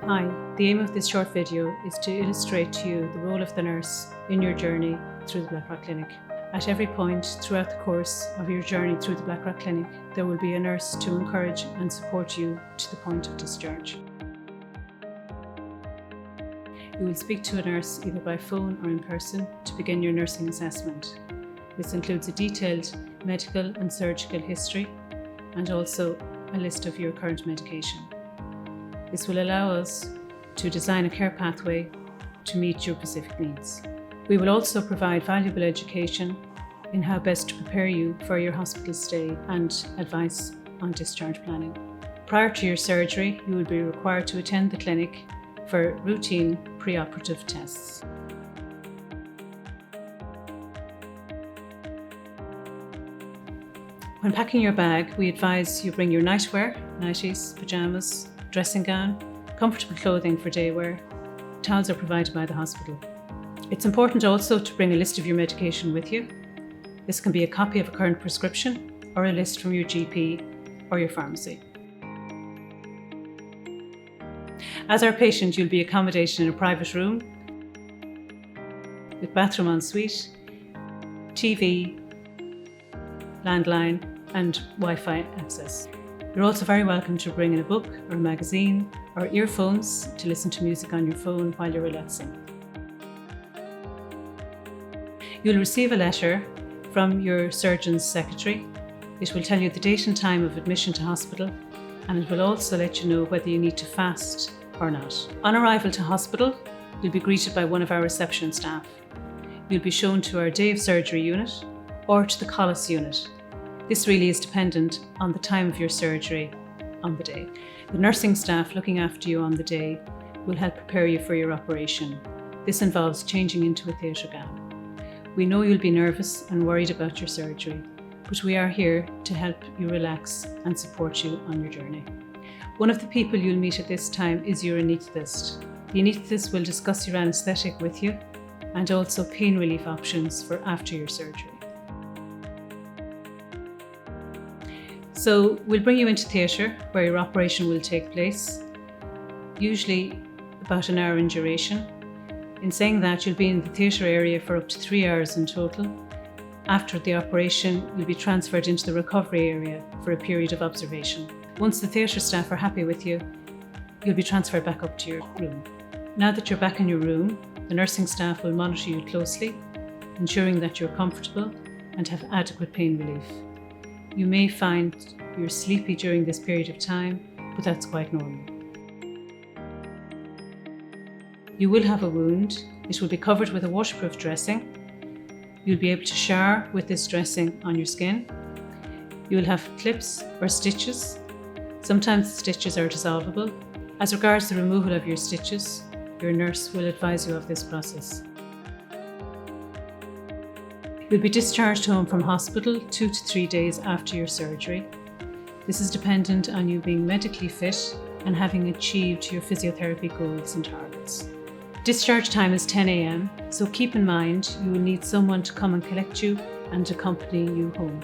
Hi, the aim of this short video is to illustrate to you the role of the nurse in your journey through the Blackrock Clinic. At every point throughout the course of your journey through the Blackrock Clinic, there will be a nurse to encourage and support you to the point of discharge. You will speak to a nurse either by phone or in person to begin your nursing assessment. This includes a detailed medical and surgical history and also a list of your current medication. This will allow us to design a care pathway to meet your specific needs. We will also provide valuable education in how best to prepare you for your hospital stay and advice on discharge planning. Prior to your surgery, you will be required to attend the clinic for routine preoperative tests. When packing your bag, we advise you bring your nightwear, nighties, pyjamas, dressing gown, comfortable clothing for day wear. Towels are provided by the hospital. It's important also to bring a list of your medication with you. This can be a copy of a current prescription or a list from your GP or your pharmacy. As our patient, you'll be accommodated in a private room with bathroom en suite, TV, landline and Wi-Fi access. You're also very welcome to bring in a book or a magazine or earphones to listen to music on your phone while you're relaxing. You'll receive a letter from your surgeon's secretary. It will tell you the date and time of admission to hospital, and it will also let you know whether you need to fast or not. On arrival to hospital, you'll be greeted by one of our reception staff. You'll be shown to our day of surgery unit or to the Collis unit. This really is dependent on the time of your surgery on the day. The nursing staff looking after you on the day will help prepare you for your operation. This involves changing into a theatre gown. We know you'll be nervous and worried about your surgery, but we are here to help you relax and support you on your journey. One of the people you'll meet at this time is your anaesthetist. The anaesthetist will discuss your anaesthetic with you and also pain relief options for after your surgery. So we'll bring you into theatre where your operation will take place, usually about an hour in duration. In saying that, you'll be in the theatre area for up to 3 hours in total. After the operation, you'll be transferred into the recovery area for a period of observation. Once the theatre staff are happy with you, you'll be transferred back up to your room. Now that you're back in your room, the nursing staff will monitor you closely, ensuring that you're comfortable and have adequate pain relief. You may find you're sleepy during this period of time, but that's quite normal. You will have a wound. It will be covered with a waterproof dressing. You'll be able to shower with this dressing on your skin. You will have clips or stitches. Sometimes the stitches are dissolvable. As regards the removal of your stitches, your nurse will advise you of this process. You'll be discharged home from hospital 2 to 3 days after your surgery. This is dependent on you being medically fit and having achieved your physiotherapy goals and targets. Discharge time is 10 a.m, so keep in mind you will need someone to come and collect you and accompany you home.